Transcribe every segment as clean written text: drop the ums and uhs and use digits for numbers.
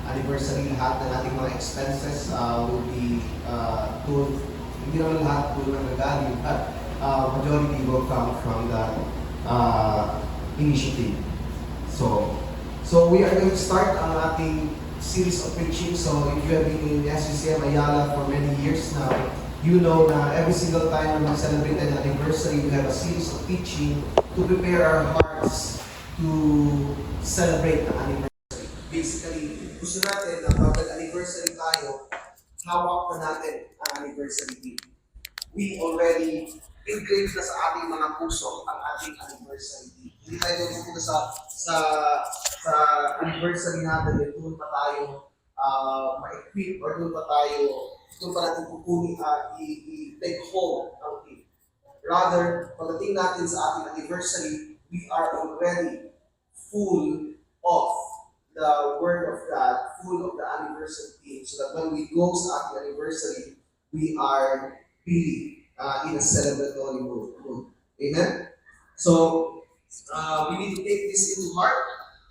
anniversary, lahat ng ating mga expenses will be told, hindi naman lahat po ng nagaling, but majority will come from that initiative. So we are going to start ang ating series of preaching. So if you have been in SCCM Ayala for many years now, you know na every single time na mag-celebrate an anniversary, we have a series of teaching to prepare our hearts to celebrate the anniversary. Basically, gusto natin na pag anniversary tayo, hawak na natin ang anniversary date. We already engraved na sa ating mga puso ang ating anniversary date. Hindi tayo pupunta sa anniversary natin, doon pa tayo ma-equip or doon pa natin pupunin i-take hold ng date. Rather, pagdating natin sa ating anniversary, we are already full of the Word of God, full of the anniversary theme, so that when we go sa ating anniversary, we are really in a celebratory mood. Amen? So, we need to take this into heart,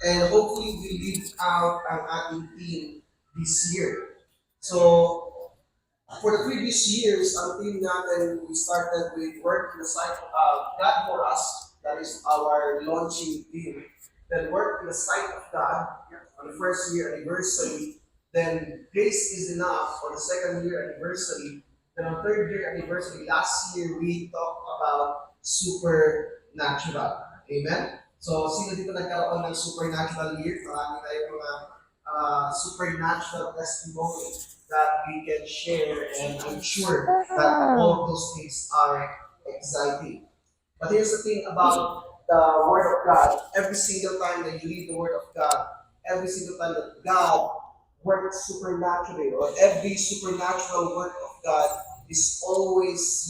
and hopefully we live out ang ating theme this year. So, for the previous years, ang theme natin, we started with work in the sight of God for us. That is our launching theme. Then work in the sight of God on the first year anniversary. Then grace is enough on the second year anniversary. Then on third year anniversary, last year we talked about supernatural. Amen? So, sino dito nagkaroon ng supernatural year? Marami tayong mga supernatural testimony that we can share, and I'm sure that all of those things are exciting. But here's the thing about the Word of God. Every single time that you read the Word of God, every single time that God works supernaturally, or every supernatural work of God is always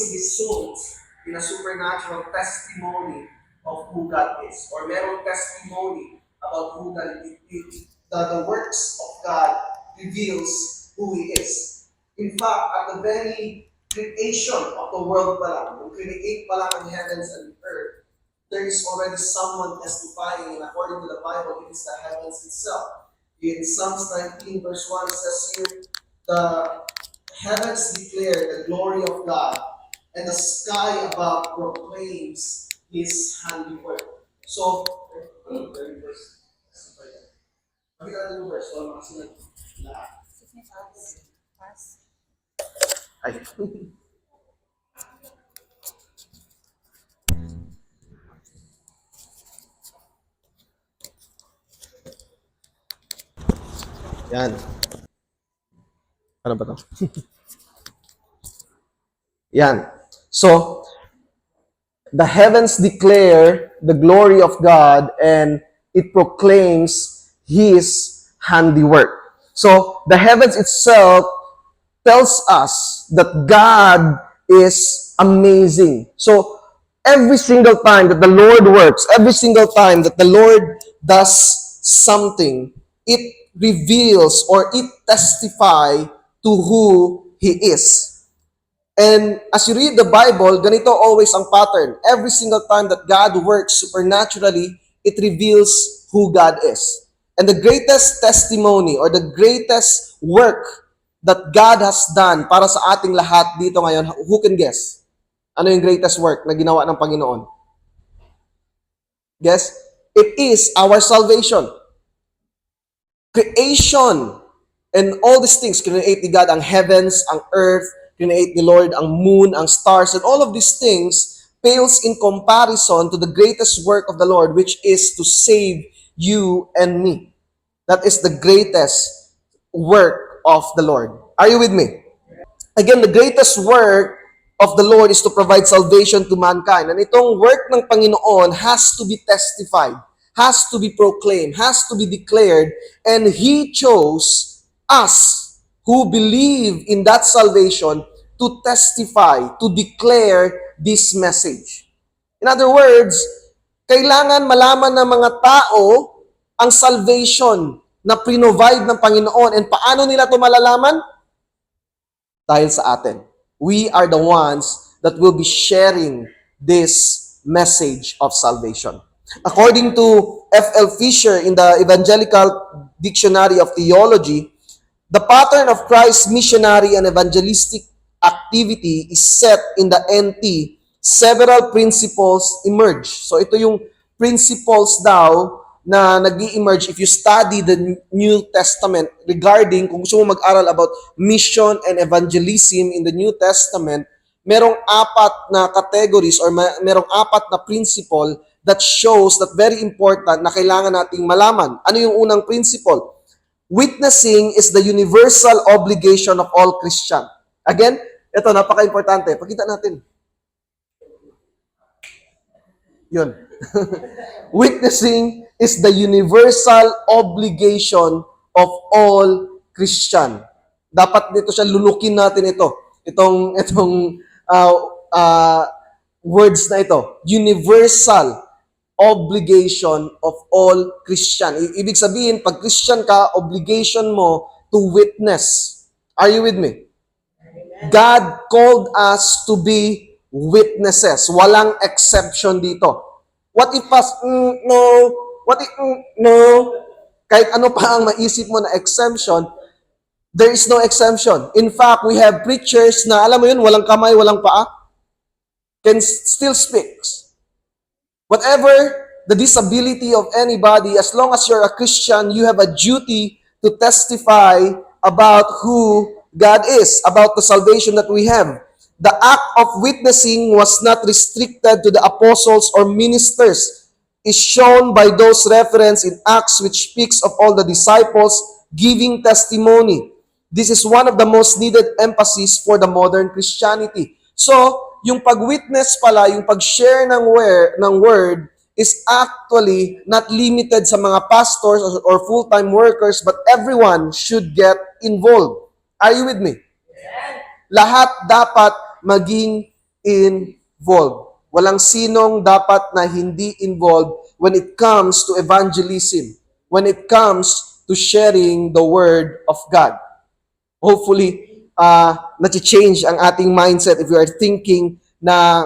results in a supernatural testimony of who God is, or merong testimony about who God is. The works of God reveals who He is. In fact, at the very creation of the world pa lang, yung create pa lang ang heavens and the earth, there is already someone testifying, and according to the Bible, it is the heavens itself. In Psalms 19 verse 1 says here, the heavens declare the glory of God, and the sky above proclaims His handiwork. So, very verse. Pakita natin yung verse 1, makasunod lahat. Ay. Yan. Ano ba to? Yan. So, the heavens declare the glory of God, and it proclaims His handiwork. So, the heavens itself tells us that God is amazing. So, every single time that the Lord works, every single time that the Lord does something, it reveals or it testifies to who He is. And as you read the Bible, ganito always ang pattern. Every single time that God works supernaturally, it reveals who God is. And the greatest testimony or the greatest work that God has done para sa ating lahat dito ngayon, who can guess? Ano yung greatest work na ginawa ng Panginoon? Guess? It is our salvation. Creation and all these things, create ni God ang heavens, ang earth, create ni Lord ang moon, ang stars, and all of these things pales in comparison to the greatest work of the Lord, which is to save you and me. That is the greatest work of the Lord. Are you with me? Again, the greatest work of the Lord is to provide salvation to mankind. And itong work ng Panginoon has to be testified, has to be proclaimed, has to be declared, and He chose us who believe in that salvation to testify, to declare this message. In other words, kailangan malaman ng mga tao ang salvation na provide ng Panginoon. And paano nila ito malalaman? Dahil sa atin. We are the ones that will be sharing this message of salvation. According to F.L. Fisher in the Evangelical Dictionary of Theology, the pattern of Christ's missionary and evangelistic activity is set in the NT. Several principles emerge. So ito yung principles daw na nag-emerge if you study the New Testament regarding kung gusto mo mag-aral about mission and evangelism in the New Testament, merong apat na categories or merong apat na principle that shows that very important na kailangan nating malaman. Ano yung unang principle? Witnessing is the universal obligation of all Christian. Again, ito, napaka-importante. Pakita natin. Yun. Witnessing is the universal obligation of all Christian. Dapat dito siya, lulukin natin ito. Itong words na ito. Universal obligation of all Christian. Ibig sabihin, pag Christian ka, obligation mo to witness. Are you with me? God called us to be witnesses. Walang exception dito. What if no? What if no? Kahit ano pa ang maisip mo na exemption, there is no exemption. In fact, we have preachers na, alam mo yun, walang kamay, walang paa, can still speak. Whatever the disability of anybody, as long as you're a Christian, you have a duty to testify about who God is, about the salvation that we have. The act of witnessing was not restricted to the apostles or ministers. Is shown by those reference in Acts which speaks of all the disciples giving testimony. This is one of the most needed emphasis for the modern Christianity. So, yung pag-witness pala, yung pag-share ng word is actually not limited sa mga pastors or full-time workers, but everyone should get involved. Are you with me? Lahat dapat maging involved. Walang sinong dapat na hindi involved when it comes to evangelism, when it comes to sharing the word of God. Hopefully, nati-change ang ating mindset if we are thinking na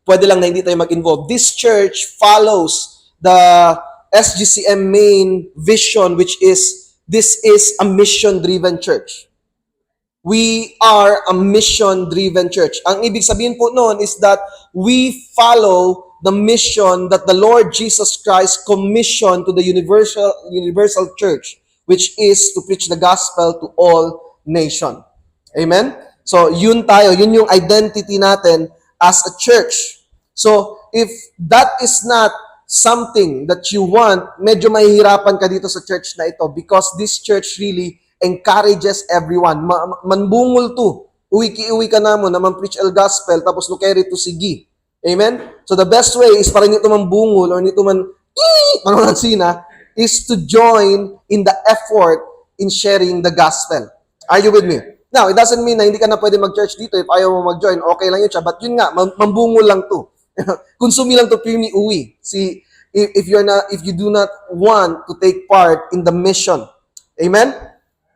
pwede lang na hindi tayo mag-involve. This church follows the SGCM main vision, which is, this is a mission-driven church. We are a mission-driven church. Ang ibig sabihin po noon is that we follow the mission that the Lord Jesus Christ commissioned to the universal church, which is to preach the gospel to all nation. Amen? So, yun yung identity natin as a church. So, if that is not something that you want, medyo mahihirapan ka dito sa church na ito because this church really encourages everyone. Manbungol to. Uwi ka na mo na man-preach el gospel tapos no carry to sige. Amen? So, the best way is para nito manbungol or nito mananansina is to join in the effort in sharing the gospel. Are you with me? Now, it doesn't mean na hindi ka na pwede mag-church dito. If ayaw mo mag-join, okay lang yun siya. But yun nga, mambungol lang to. Konsumi lang to, pimi uwi. See, if you do not want to take part in the mission. Amen?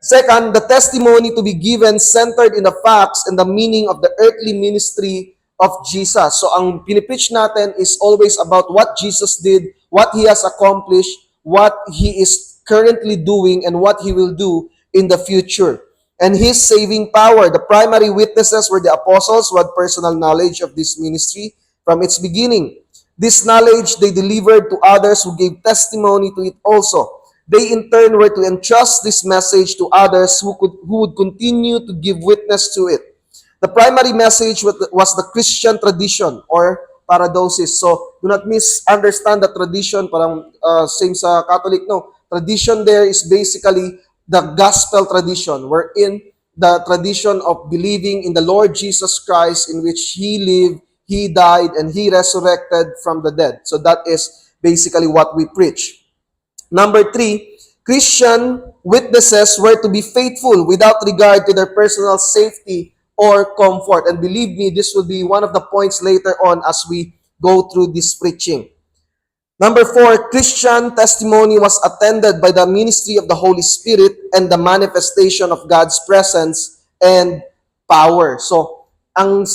Second, the testimony to be given centered in the facts and the meaning of the earthly ministry of Jesus. So, ang pinipreach natin is always about what Jesus did, what He has accomplished, what He is currently doing, and what He will do in the future. And His saving power. The primary witnesses were the apostles who had personal knowledge of this ministry from its beginning. This knowledge they delivered to others who gave testimony to it also. They in turn were to entrust this message to others who would continue to give witness to it. The primary message was the Christian tradition or paradosis. So, do not misunderstand the tradition, parang same sa Catholic, no. Tradition there is basically the gospel tradition, wherein the tradition of believing in the Lord Jesus Christ, in which He lived, He died, and He resurrected from the dead. So that is basically what we preach. Number 3, Christian witnesses were to be faithful without regard to their personal safety or comfort. And believe me, this will be one of the points later on as we go through this preaching. Number 4, Christian testimony was attended by the ministry of the Holy Spirit and the manifestation of God's presence and power. So, ang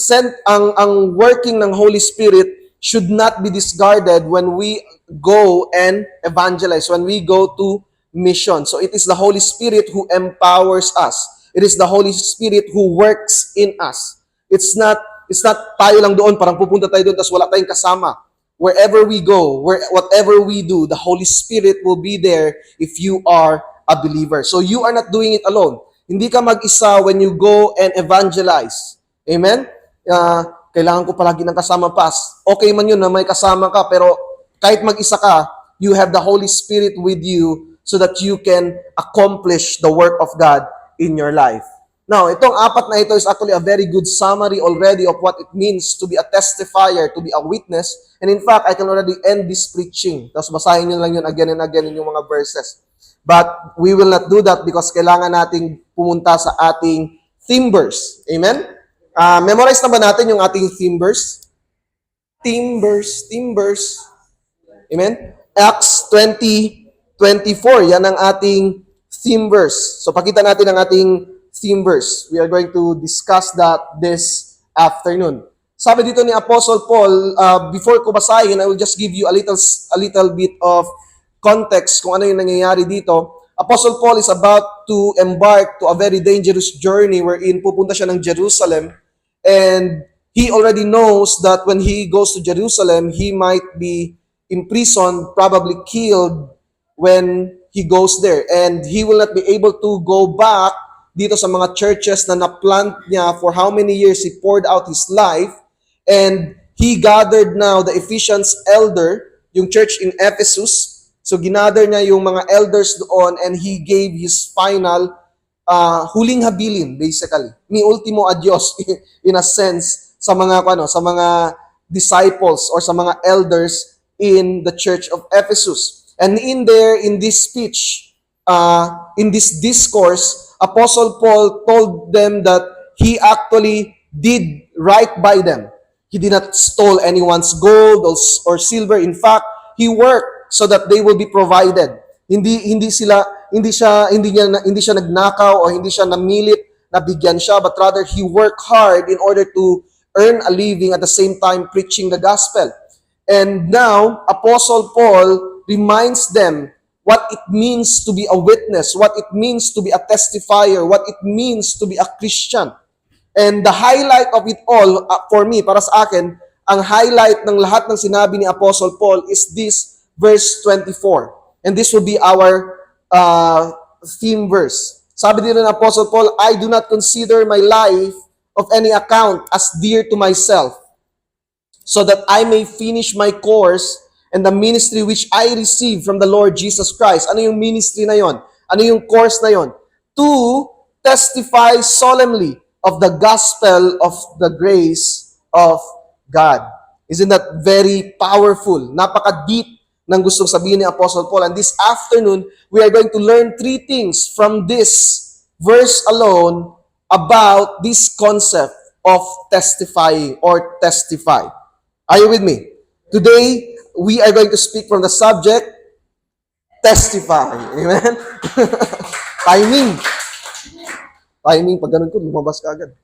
working ng Holy Spirit should not be discarded when we go and evangelize, when we go to mission. So it is the Holy Spirit who empowers us. It is the Holy Spirit who works in us. It's not tayo lang doon, parang pupunta tayo doon tapos wala tayong kasama. Wherever we go, whatever we do, the Holy Spirit will be there if you are a believer. So you are not doing it alone. Hindi ka mag-isa when you go and evangelize. Amen? Kailangan ko palagi ng kasama pas. Okay man yun na may kasama ka, pero kahit mag-isa ka, you have the Holy Spirit with you so that you can accomplish the work of God in your life. Now, itong apat na ito is actually a very good summary already of what it means to be a testifier, to be a witness. And in fact, I can already end this preaching. Tapos basahin nyo lang yun again and again in yung mga verses. But we will not do that because kailangan nating pumunta sa ating theme verse. Amen? Memorize na ba natin yung ating theme verse? Theme verse. Amen? Acts 20:24. Yan ang ating theme verse. So pakita natin ang ating theme verse. We are going to discuss that this afternoon. Sabi dito ni Apostle Paul, before ko basahin, I will just give you a little bit of context kung ano yung nangyayari dito. Apostle Paul is about to embark to a very dangerous journey wherein pupunta siya ng Jerusalem, and he already knows that when he goes to Jerusalem, he might be imprisoned, probably killed when he goes there. And he will not be able to go back dito sa mga churches na na-plant niya for how many years he poured out his life. And he gathered now the Ephesians elder, yung church in Ephesus. So ginather niya yung mga elders doon and he gave his final huling habilin, basically. Mi ultimo adios in a sense sa mga disciples or sa mga elders in the church of Ephesus. And in this speech, in this discourse, Apostle Paul told them that he actually did right by them. He did not steal anyone's gold or silver. In fact, he worked so that they will be provided. Hindi siya nagnakaw o hindi siya namilit na bigyan siya, but rather he worked hard in order to earn a living at the same time preaching the gospel. And now, Apostle Paul reminds them what it means to be a witness, what it means to be a testifier, what it means to be a Christian. And the highlight of it all, for me, para sa akin, ang highlight ng lahat ng sinabi ni Apostle Paul is this verse 24. And this will be our theme verse. Sabi din ng Apostle Paul, I do not consider my life of any account as dear to myself, so that I may finish my course and the ministry which I received from the Lord Jesus Christ. Ano yung ministry na yon? Ano yung course na yon? To testify solemnly of the gospel of the grace of God. Isn't that very powerful? Napaka-deep ng gustong sabihin ni Apostle Paul. And this afternoon, we are going to learn 3 things from this verse alone about this concept of testifying or testify. Are you with me? Today, we are going to speak from the subject, testify. Amen? Timing. Pag ganun ko, lumabas ka agad.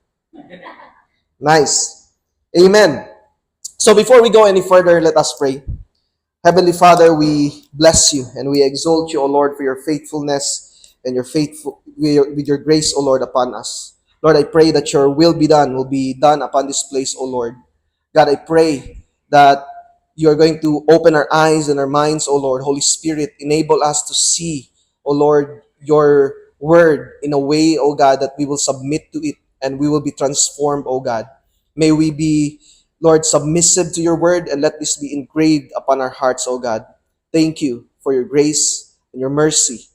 Nice. Amen. So before we go any further, let us pray. Heavenly Father, we bless you and we exalt you, O Lord, for your faithfulness and with your grace, O Lord, upon us. Lord, I pray that your will be done upon this place, O Lord. God, I pray that you are going to open our eyes and our minds, O Lord. Holy Spirit, enable us to see, O Lord, your word in a way, O God, that we will submit to it and we will be transformed, O God. May we be, Lord, submissive to your word and let this be engraved upon our hearts, O God. Thank you for your grace and your mercy.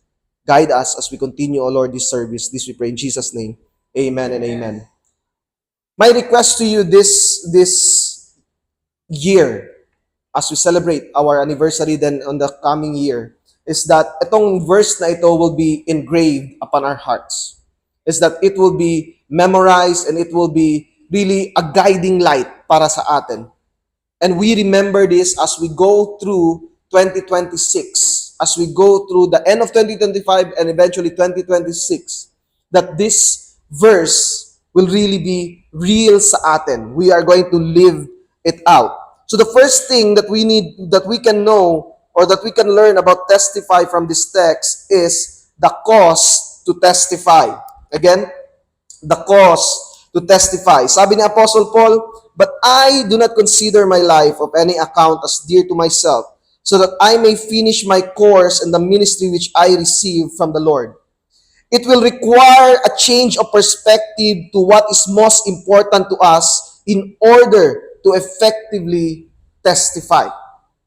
Guide us as we continue, O Lord, this service. This we pray in Jesus' name. Amen and amen. My request to you this year, as we celebrate our anniversary then on the coming year, is that itong verse na ito will be engraved upon our hearts. Is that it will be memorized and it will be really a guiding light para sa atin. And we remember this as we go through 2026, as we go through the end of 2025 and eventually 2026, that this verse will really be real sa atin. We are going to live it out. So the first thing that we can know or that we can learn about testify from this text is the cause to testify. Again, the cause to testify. Sabi ni Apostle Paul, "But I do not consider my life of any account as dear to myself, so that I may finish my course in the ministry which I received from the Lord." It will require a change of perspective to what is most important to us in order to effectively testify.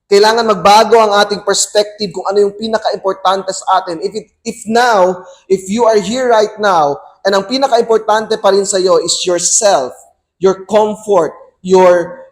Kailangan magbago ang ating perspective kung ano yung pinaka-importante sa atin. If you are here right now, and ang pinaka-importante pa rin sa iyo is yourself, your comfort, your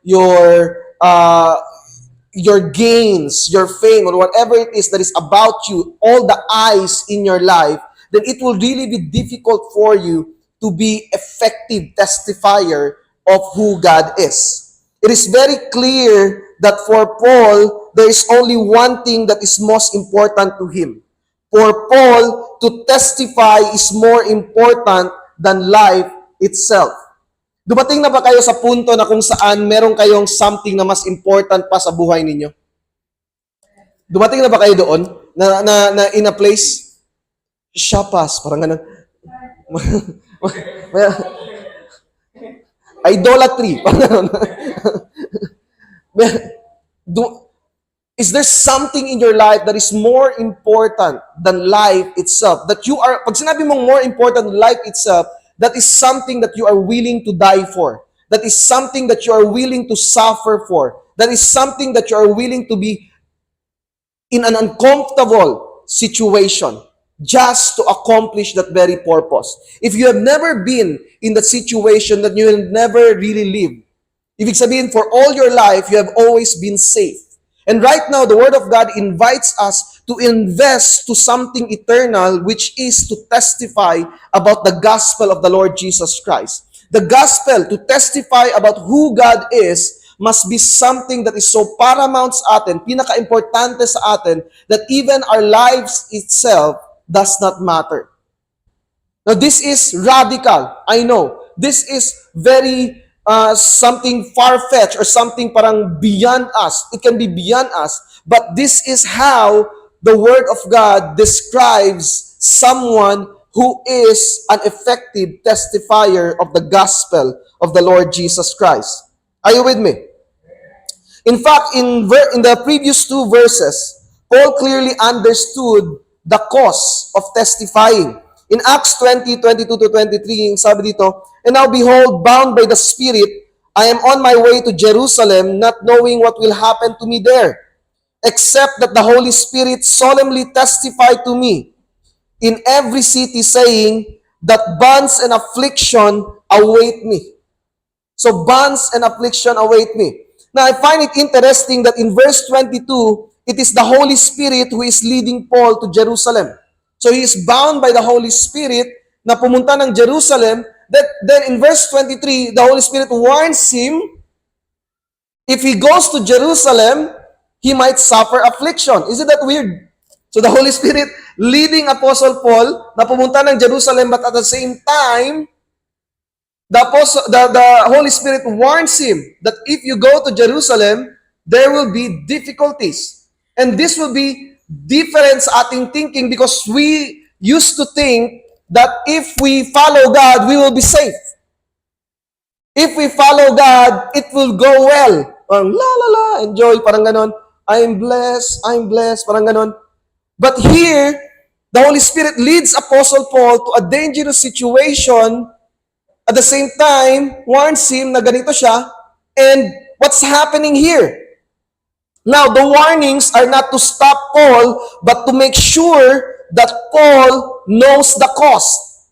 gains, your fame, or whatever it is that is about you, all the eyes in your life, then it will really be difficult for you to be effective testifier of who God is. It is very clear that for Paul, there is only one thing that is most important to him. For Paul, to testify is more important than life itself. Dumating na ba kayo sa punto na kung saan meron kayong something na mas important pa sa buhay ninyo? Dumating na ba kayo doon? Na in a place, shapas, parang ganun. Idolatry, parang ganun. Is there something in your life that is more important than life itself? Pag sinabi mong more important than life itself, that is something that you are willing to die for. That is something that you are willing to suffer for. That is something that you are willing to be in an uncomfortable situation just to accomplish that very purpose. If you have never been in that situation, that you will never really live. Ibig sabihin, for all your life, you have always been safe. And right now, the Word of God invites us to invest to something eternal, which is to testify about the gospel of the Lord Jesus Christ. The gospel, to testify about who God is, must be something that is so paramount sa atin, pinaka-importante sa atin, that even our lives itself does not matter. Now, this is radical. I know. This is very something far-fetched or something parang beyond us. It can be beyond us. But this is how the Word of God describes someone who is an effective testifier of the gospel of the Lord Jesus Christ. Are you with me? In fact, in the previous two verses, Paul clearly understood the cause of testifying. In Acts 20:22-23, sabi dito, "And now behold, bound by the Spirit, I am on my way to Jerusalem, not knowing what will happen to me there, except that the Holy Spirit solemnly testified to me in every city, saying that bonds and affliction await me." So bonds and affliction await me. Now, I find it interesting that in verse 22, it is the Holy Spirit who is leading Paul to Jerusalem. So he is bound by the Holy Spirit na pumunta ng Jerusalem. Then in verse 23, the Holy Spirit warns him, if he goes to Jerusalem, he might suffer affliction. Isn't that weird? So the Holy Spirit leading Apostle Paul na pumunta ng Jerusalem, but at the same time, the Holy Spirit warns him that if you go to Jerusalem, there will be difficulties. And this will be different sa ating thinking because we used to think that if we follow God, we will be safe. If we follow God, it will go well. Parang enjoy, parang ganon. I'm blessed, parang ganon. But here, the Holy Spirit leads Apostle Paul to a dangerous situation. At the same time, warns him na ganito siya. And what's happening here? Now, the warnings are not to stop Paul, but to make sure that Paul knows the cost.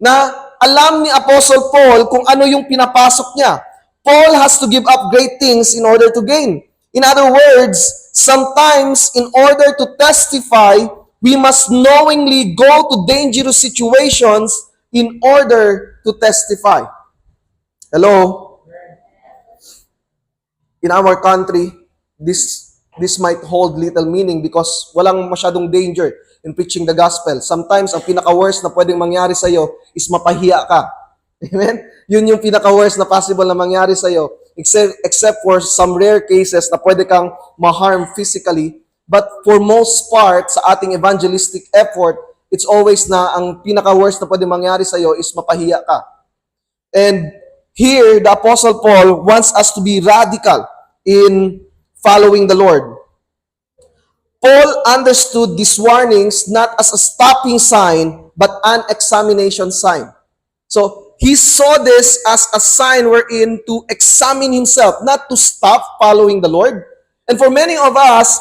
Na alam ni Apostle Paul kung ano yung pinapasok niya. Paul has to give up great things in order to gain. In other words, sometimes in order to testify, we must knowingly go to dangerous situations in order to testify. Hello? In our country, this might hold little meaning because walang masyadong danger in preaching the gospel. Sometimes, ang pinaka-worst na pwedeng mangyari sa'yo is mapahiya ka. Amen? Yun yung pinaka-worst na possible na mangyari sa'yo. Except for some rare cases na pwede kang ma-harm physically. But for most part, sa ating evangelistic effort, it's always na ang pinaka-worst na pwede mangyari sa'yo is mapahiya ka. And here, the Apostle Paul wants us to be radical in following the Lord. Paul understood these warnings not as a stopping sign, but an examination sign. So, he saw this as a sign wherein to examine himself, not to stop following the Lord. And for many of us,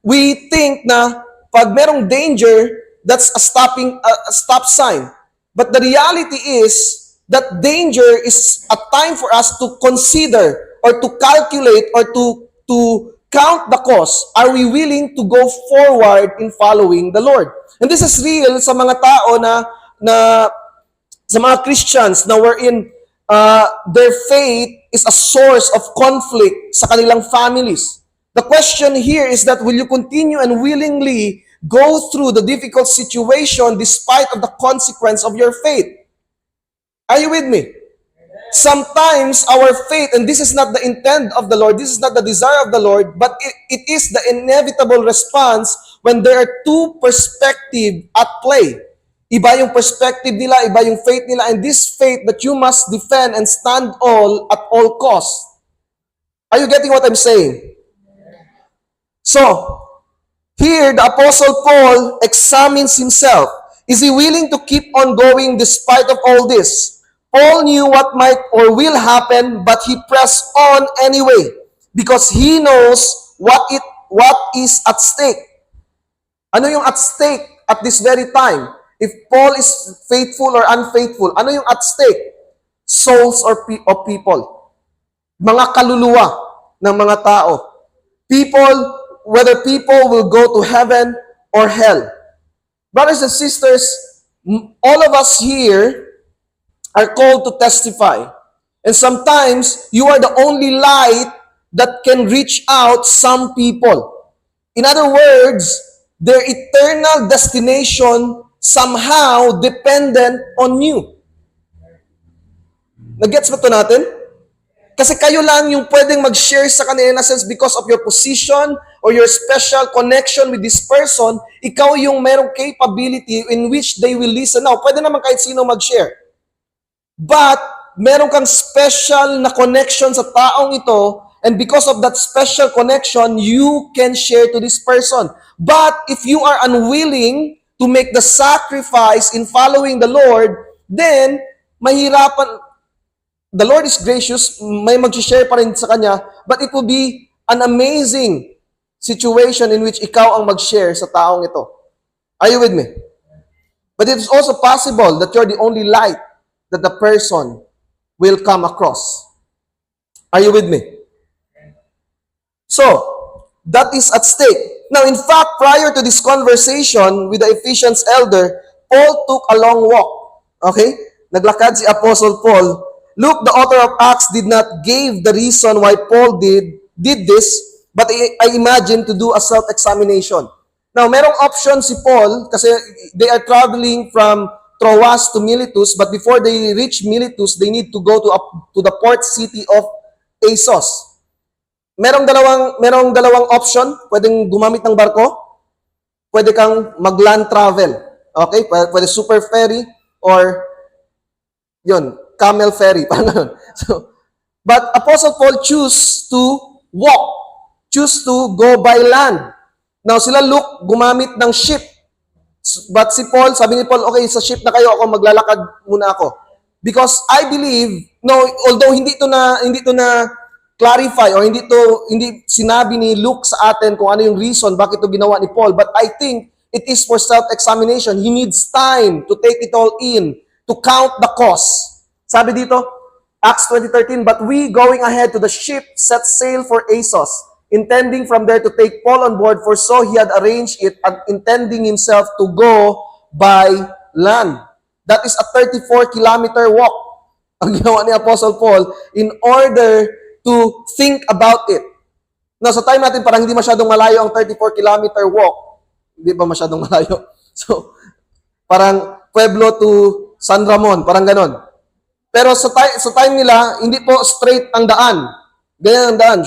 we think na pag merong danger, that's a stop sign. But the reality is that danger is a time for us to consider or to calculate or to count the cost. Are we willing to go forward in following the Lord? And this is real sa mga tao na sa mga Christians na wherein their faith is a source of conflict sa kanilang families. The question here is that will you continue and willingly go through the difficult situation despite of the consequence of your faith? Are you with me? Sometimes our faith, and this is not the intent of the Lord, this is not the desire of the Lord, but it is the inevitable response when there are two perspectives at play. Iba yung perspective nila, iba yung faith nila, and this faith that you must defend and stand at all costs. Are you getting what I'm saying? So, here the Apostle Paul examines himself. Is he willing to keep on going despite of all this? Paul knew what might or will happen, but he pressed on anyway because he knows what is at stake. Ano yung at stake at this very time? If Paul is faithful or unfaithful, ano yung at stake? Souls of people. Mga kaluluwa ng mga tao. Whether people will go to heaven or hell. Brothers and sisters, all of us here are called to testify. And sometimes, you are the only light that can reach out some people. In other words, their eternal destination somehow dependent on you. Nag-gets ba ito natin? Kasi kayo lang yung pwedeng mag-share sa kanila in a sense because of your position or your special connection with this person, ikaw yung merong capability in which they will listen. Now, pwede naman kahit sino mag-share. But, meron kang special na connection sa taong ito, and because of that special connection, you can share to this person. But, if you are unwilling to make the sacrifice in following the Lord, then, mahirapan. The Lord is gracious, may mag-share pa rin sa Kanya, but it will be an amazing situation in which ikaw ang mag-share sa taong ito. Are you with me? But it is also possible that you're the only light that the person will come across. Are you with me? So, that is at stake. Now, in fact, prior to this conversation with the Ephesians elder, Paul took a long walk. Okay? Naglakad si Apostle Paul. Luke, the author of Acts, did not give the reason why Paul did this, but I imagine to do a self-examination. Now, merong option si Paul kasi they are traveling from Troas to Miletus, but before they reach Miletus, they need to go to the port city of Assos. Merong dalawang option. Pwedeng gumamit ng barko, pwede kang mag-land travel. Okay? Pwede super ferry or camel ferry, parang ganun. So, but Apostle Paul choose to walk, choose to go by land. Now, sila Luke, gumamit ng ship. But si Paul, sabi ni Paul, okay, sa ship na kayo, ako maglalakad muna ako. Because I believe, although hindi to na clarify or hindi sinabi ni Luke sa atin kung ano yung reason bakit ito ginawa ni Paul, but I think it is for self-examination. He needs time to take it all in, to count the cost. Sabi dito, Acts 20:13, but we going ahead to the ship set sail for Assos, intending from there to take Paul on board, for so he had arranged it, and intending himself to go by land. That is a 34-kilometer walk ang ginawa ni Apostle Paul in order to think about it. Now, sa time natin, parang hindi masyadong malayo ang 34-kilometer walk. Hindi ba masyadong malayo? So, parang Pueblo to San Ramon, parang ganon. Pero sa time nila, hindi po straight ang daan. Ganyan ang daan.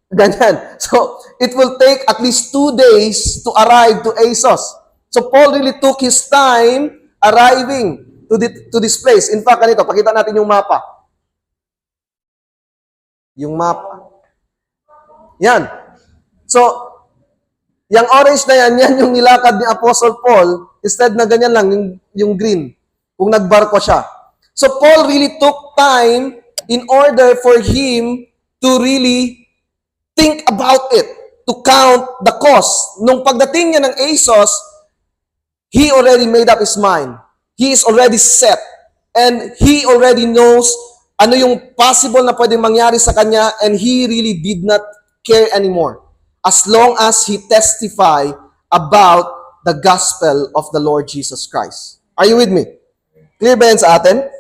Ganyan. So, it will take at least 2 days to arrive to ASOS. So, Paul really took his time arriving to this place. In fact, ganito, pakita natin yung mapa. Yung mapa. Yan. So, yung orange na yan yung nilakad ni Apostle Paul. Instead na ganyan lang, yung green. Kung nagbarko siya. So, Paul really took time in order for him to really think about it, to count the cost. Nung pagdating niya ng ASOS, he already made up his mind. He is already set. And he already knows ano yung possible na pwedeng mangyari sa kanya, and he really did not care anymore. As long as he testify about the gospel of the Lord Jesus Christ. Are you with me? Clear ba yan sa atin?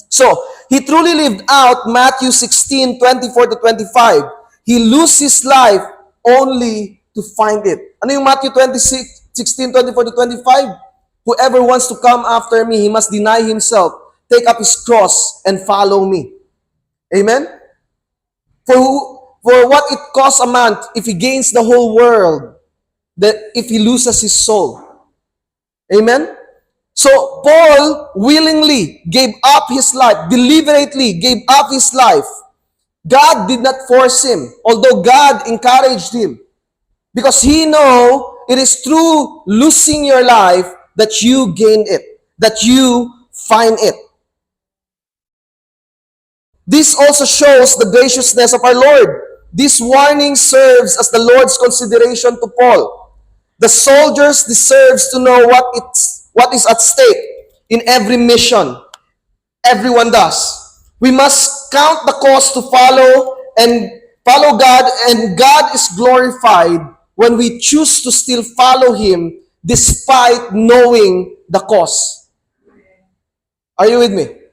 So, he truly lived out Matthew 16:24 to 25. He lose his life only to find it. Ano yung Matthew 16:24 to 25? Whoever wants to come after me, he must deny himself, take up his cross, and follow me. Amen? For what it costs a man if he gains the whole world, that if he loses his soul. Amen? So, Paul willingly gave up his life, deliberately gave up his life. God did not force him, although God encouraged him. Because he know it is through losing your life that you gain it, that you find it. This also shows the graciousness of our Lord. This warning serves as the Lord's consideration to Paul. The soldiers deserves to know what is at stake in every mission. Everyone does. We must count the cost to follow God, and God is glorified when we choose to still follow Him despite knowing the cost. Are you with me?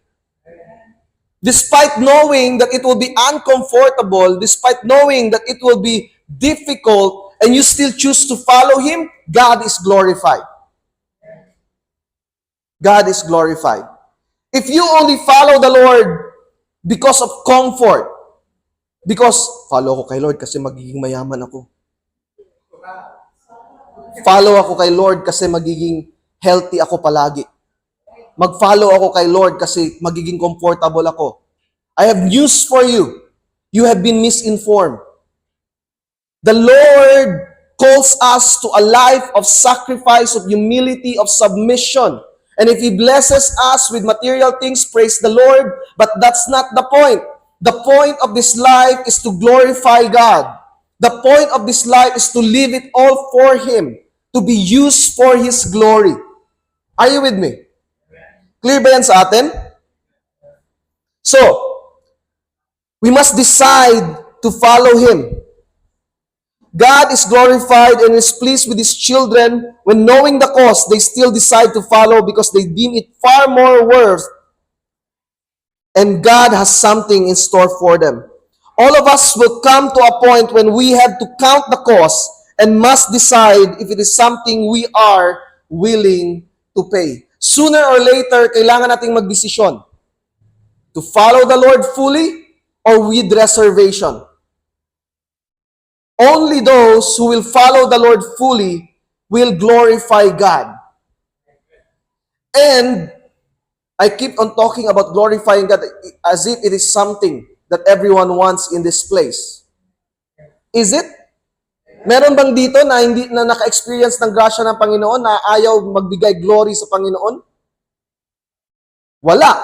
Despite knowing that it will be uncomfortable, despite knowing that it will be difficult, and you still choose to follow Him, God is glorified. God is glorified. If you only follow the Lord because of comfort, because follow ako kay Lord kasi magiging mayaman ako. Follow ako kay Lord kasi magiging healthy ako palagi. Mag-follow ako kay Lord kasi magiging comfortable ako. I have news for you. You have been misinformed. The Lord calls us to a life of sacrifice, of humility, of submission. And if He blesses us with material things, praise the Lord. But that's not the point. The point of this life is to glorify God. The point of this life is to live it all for Him, to be used for His glory. Are you with me? Clear ba yan sa atin? So, we must decide to follow Him. God is glorified and is pleased with His children when, knowing the cost, they still decide to follow because they deem it far more worth, and God has something in store for them. All of us will come to a point when we have to count the cost and must decide if it is something we are willing to pay. Sooner or later, kailangan nating magdesisyon to follow the Lord fully or with reservation. Only those who will follow the Lord fully will glorify God. And I keep on talking about glorifying God as if it is something that everyone wants in this place. Is it? Meron bang dito na hindi na naka-experience ng grasya ng Panginoon na ayaw magbigay glory sa Panginoon? Wala.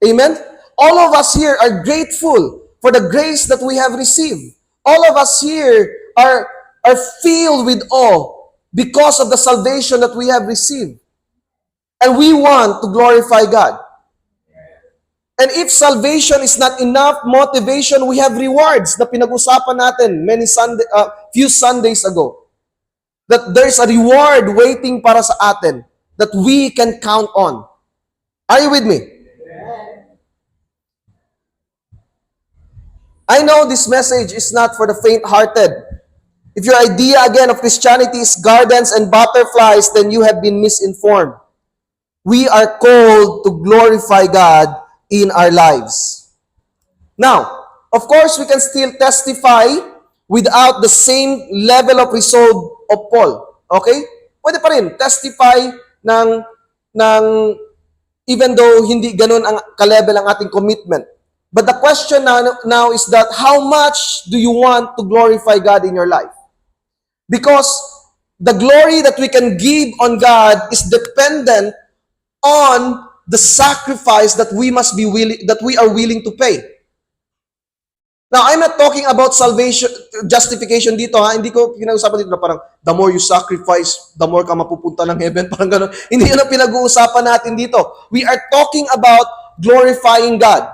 Amen? All of us here are grateful for the grace that we have received. All of us here are filled with awe because of the salvation that we have received. And we want to glorify God. And if salvation is not enough motivation, we have rewards na pinag-usapan natin few Sundays ago. That there's a reward waiting para sa atin that we can count on. Are you with me? I know this message is not for the faint-hearted. If your idea again of Christianity is gardens and butterflies, then you have been misinformed. We are called to glorify God in our lives. Now, of course, we can still testify without the same level of resolve of Paul. Okay? Pwede pa rin testify ng even though hindi ganun ang ka-level ang ating commitment. But the question now is that how much do you want to glorify God in your life? Because the glory that we can give on God is dependent on the sacrifice that we are willing to pay. Now, I'm not talking about salvation, justification dito, ha? Hindi ko pinag-usapan dito na parang the more you sacrifice, the more ka mapupunta ng heaven, parang gano'n. Hindi yun ang pinag-uusapan natin dito. We are talking about glorifying God.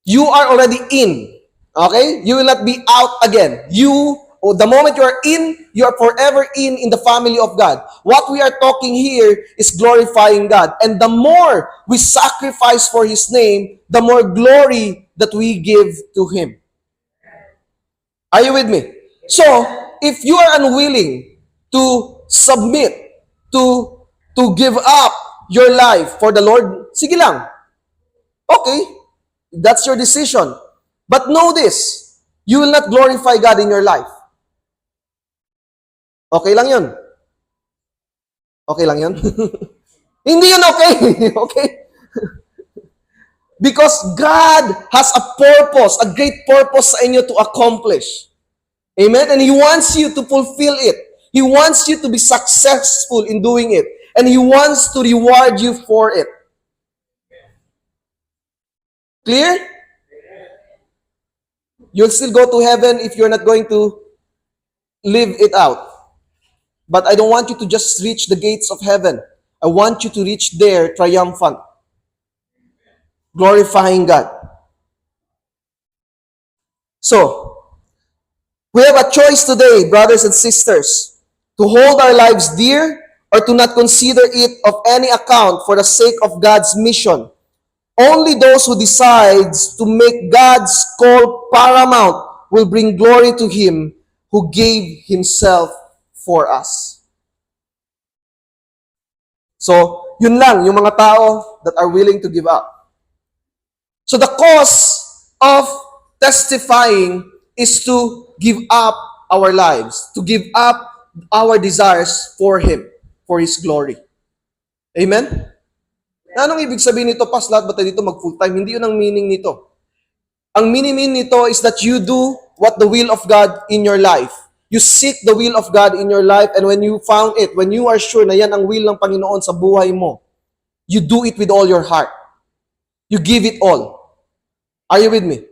You are already in. Okay? You will not be out again. The moment you are in, you are forever in the family of God. What we are talking here is glorifying God. And the more we sacrifice for His name, the more glory that we give to Him. Are you with me? So, if you are unwilling to submit, to give up your life for the Lord, sige lang. Okay, that's your decision. But know this, you will not glorify God in your life. Okay lang yun? Okay lang yun? Hindi yun okay. Okay? Because God has a purpose, a great purpose sa inyo to accomplish. Amen? And He wants you to fulfill it. He wants you to be successful in doing it. And He wants to reward you for it. Clear? You'll still go to heaven if you're not going to live it out. But I don't want you to just reach the gates of heaven. I want you to reach there triumphant. Glorifying God. So, we have a choice today, brothers and sisters, to hold our lives dear or to not consider it of any account for the sake of God's mission. Only those who decides to make God's call paramount will bring glory to Him who gave Himself for us. So, yun lang, yung mga tao that are willing to give up. So the cause of testifying is to give up our lives, to give up our desires for Him, for His glory. Amen? Anong ibig sabihin nito, Pas? Lahat ba tayo dito mag-full-time? Hindi yun ang meaning nito. Ang meaning nito is that you do what the will of God in your life. You seek the will of God in your life, and when you found it, when you are sure na yan ang will ng Panginoon sa buhay mo, you do it with all your heart. You give it all. Are you with me?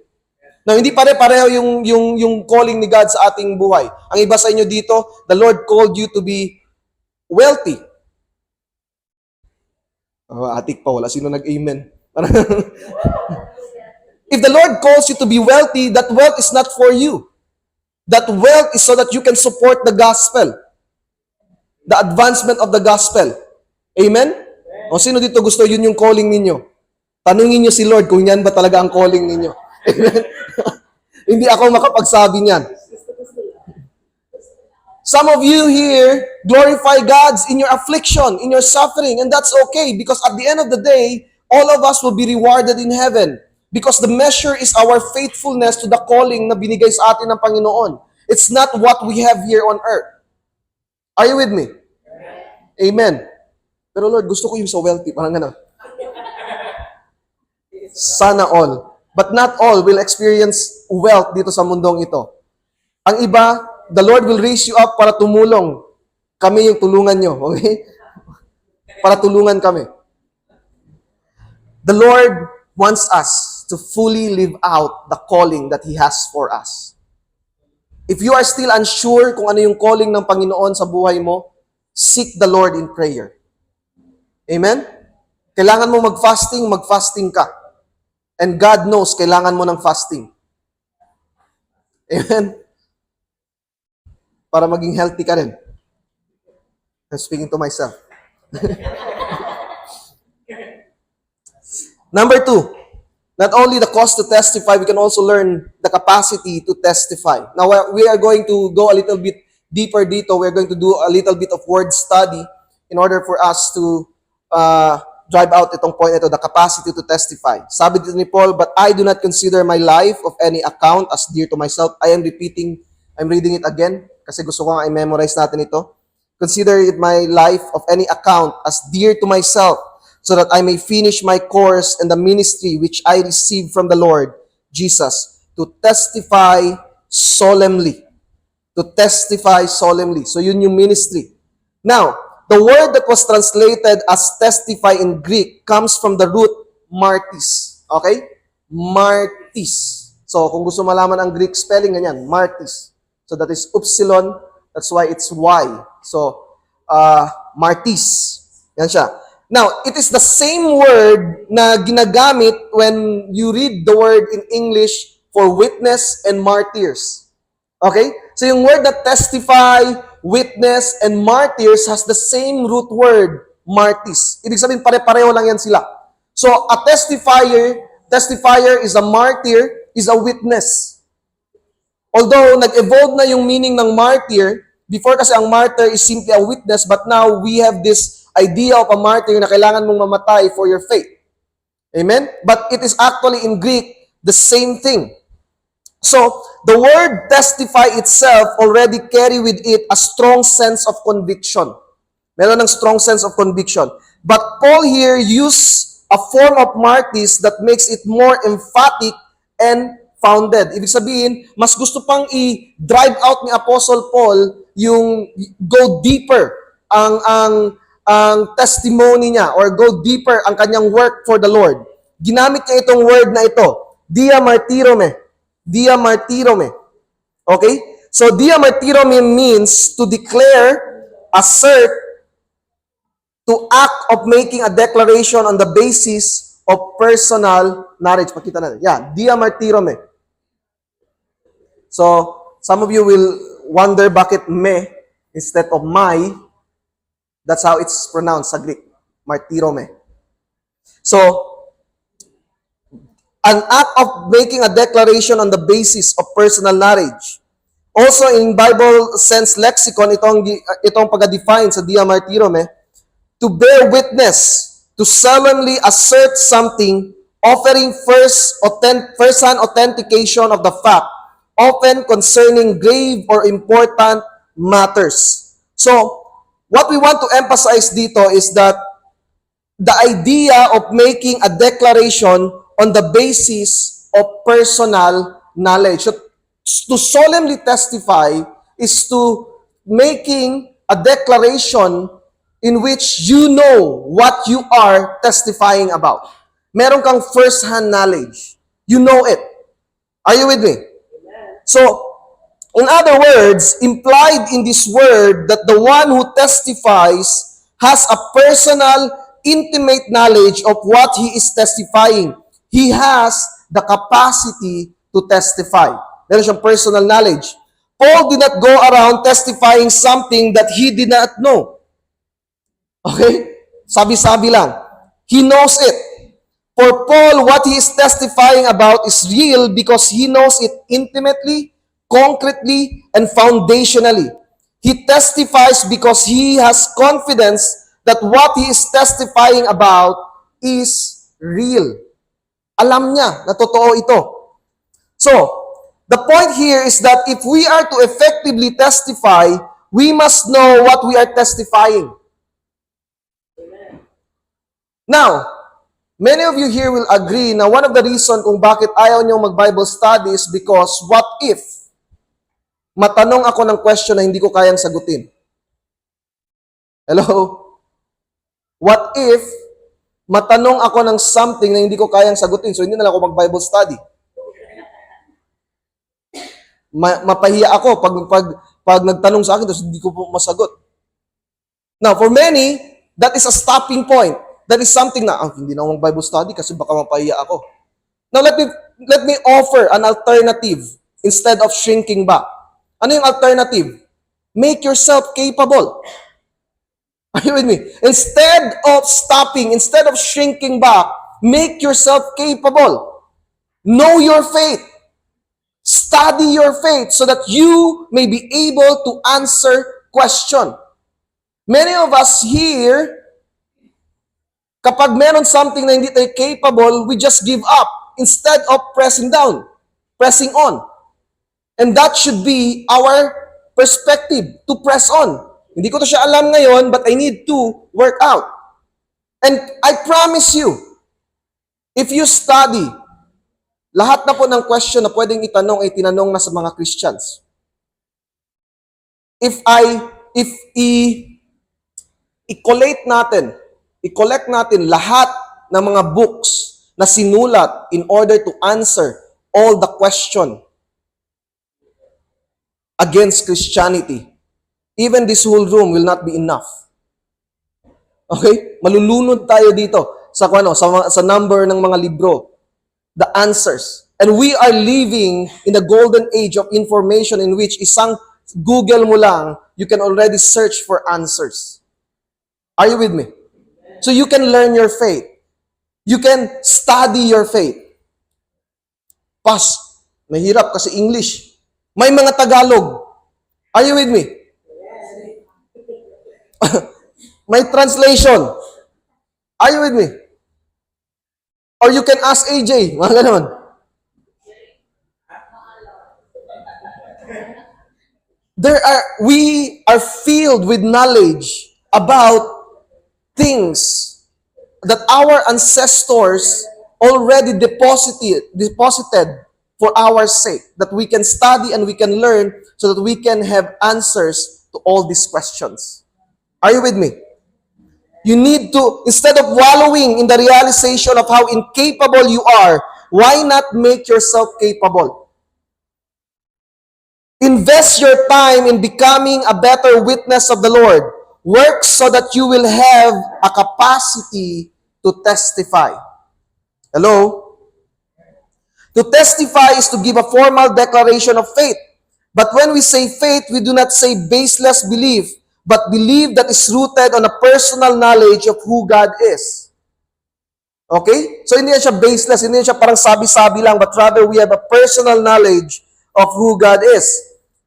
Now, hindi pare-pareho yung calling ni God sa ating buhay. Ang iba sa inyo dito, the Lord called you to be wealthy. Atik pa, wala sino nag-amen. If the Lord calls you to be wealthy, that wealth is not for you. That wealth is so that you can support the gospel. The advancement of the gospel. Amen? O sino dito gusto yun yung calling ninyo? Tanungin niyo si Lord kung yan ba talaga ang calling ninyo. Amen? Hindi ako makapagsabi niyan. Some of you here glorify God's in your affliction, in your suffering, and that's okay because at the end of the day, all of us will be rewarded in heaven because the measure is our faithfulness to the calling na binigay sa atin ng Panginoon. It's not what we have here on earth. Are you with me? Amen. Pero Lord, gusto ko yung so wealthy. Parang gano'n. Sana all. But not all will experience wealth dito sa mundong ito. Ang iba, the Lord will raise you up para tumulong. Kami yung tulungan nyo. Okay? Para tulungan kami. The Lord wants us to fully live out the calling that He has for us. If you are still unsure kung ano yung calling ng Panginoon sa buhay mo, seek the Lord in prayer. Amen? Kailangan mo mag-fasting ka. And God knows, kailangan mo ng fasting. Amen? Para maging healthy ka rin. I'm speaking to myself. Number 2, not only the cost to testify, we can also learn the capacity to testify. Now, we are going to go a little bit deeper dito. We're going to do a little bit of word study in order for us to drive out itong point ito, the capacity to testify. Sabi dito ni Paul, but I do not consider my life of any account as dear to myself. I'm reading it again, kasi gusto ko nga i-memorize natin ito. Consider it my life of any account as dear to myself, so that I may finish my course and the ministry which I received from the Lord Jesus, to testify solemnly. To testify solemnly. So yun yung ministry. Now, the word that was translated as testify in Greek comes from the root martis. Okay? Martis. So kung gusto malaman ang Greek spelling, ganyan, martis. So that is upsilon, that's why it's Y. So, martis. Yan siya. Now, it is the same word na ginagamit when you read the word in English for witness and martyrs. Okay? So yung word that testify, witness, and martyrs has the same root word, martis. Ibig sabihin, pare-pareho lang yan sila. So a testifier is a martyr, is a witness. Although nag-evolve na yung meaning ng martyr, before kasi ang martyr is simply a witness, but now we have this idea of a martyr na kailangan mong mamatay for your faith. Amen? But it is actually in Greek the same thing. So, the word testify itself already carry with it a strong sense of conviction. Meron ng strong sense of conviction. But Paul here used a form of martis that makes it more emphatic and founded. Ibig sabihin, mas gusto pang i-drive out ni Apostle Paul yung go deeper ang testimony niya or go deeper ang kanyang work for the Lord. Ginamit niya itong word na ito, diamartyrome. Diamartyrome. Okay? So, diamartyrome means to declare, assert, to act of making a declaration on the basis of personal knowledge. Pakita natin. Yeah, diamartyrome. So, some of you will wonder bakit me instead of my. That's how it's pronounced sa Greek. Martyrome. So, an act of making a declaration on the basis of personal knowledge. Also, in Bible sense lexicon, itong pag-define sa diamartyrome, to bear witness, to solemnly assert something, offering first-hand authentication of the fact, often concerning grave or important matters. So, what we want to emphasize dito is that the idea of making a declaration on the basis of personal knowledge. So, to solemnly testify is to making a declaration in which you know what you are testifying about. Meron kang first-hand knowledge. You know it. Are you with me? So, in other words, implied in this word that the one who testifies has a personal, intimate knowledge of what he is testifying. He has the capacity to testify. Meron siyang personal knowledge. Paul did not go around testifying something that he did not know. Okay? Sabi-sabi lang. He knows it. For Paul, what he is testifying about is real because he knows it intimately, concretely, and foundationally. He testifies because he has confidence that what he is testifying about is real. Alam niya na totoo ito. So, the point here is that if we are to effectively testify, we must know what we are testifying. Now, many of you here will agree na one of the reasons kung bakit ayaw niyo mag-Bible study is because what if matanong ako ng question na hindi ko kayang sagutin? Hello? What if matanong ako ng something na hindi ko kayang sagutin, so hindi na lang ako mag-Bible study? Mapahiya ako pag nagtanong sa akin, tapos hindi ko po masagot. Now, for many, that is a stopping point. That is something na, hindi na ako mag-Bible study kasi baka mapahiya ako. Now, let me offer an alternative instead of shrinking back. Ano yung alternative? Make yourself capable. Are you with me? Instead of stopping, instead of shrinking back, make yourself capable. Know your faith. Study your faith so that you may be able to answer question. Many of us here Kapag meron something na hindi tayo capable, we just give up instead of pressing down, pressing on. And that should be our perspective, to press on. Hindi ko to siya alam ngayon, but I need to work out. And I promise you, if you study, lahat na po ng question na pwedeng itanong ay tinanong na sa mga Christians. I-collect natin lahat ng mga books na sinulat in order to answer all the question against Christianity, even this whole room will not be enough. Okay? Malulunod tayo dito sa number ng mga libro, the answers. And we are living in the golden age of information in which isang Google mo lang, you can already search for answers. Are you with me? So you can learn your faith. You can study your faith. Pas, mahirap kasi English. May mga Tagalog. Are you with me? May translation. Are you with me? Or you can ask AJ. Mga ganon. We are filled with knowledge about things that our ancestors already deposited for our sake, that we can study and we can learn so that we can have answers to all these questions. Are you with me? You need to, instead of wallowing in the realization of how incapable you are, why not make yourself capable? Invest your time in becoming a better witness of the Lord. Work so that you will have a capacity to testify. Hello? To testify is to give a formal declaration of faith. But when we say faith, we do not say baseless belief, but belief that is rooted on a personal knowledge of who God is. Okay? So hindi siya baseless, hindi siya parang sabi-sabi lang, but rather we have a personal knowledge of who God is.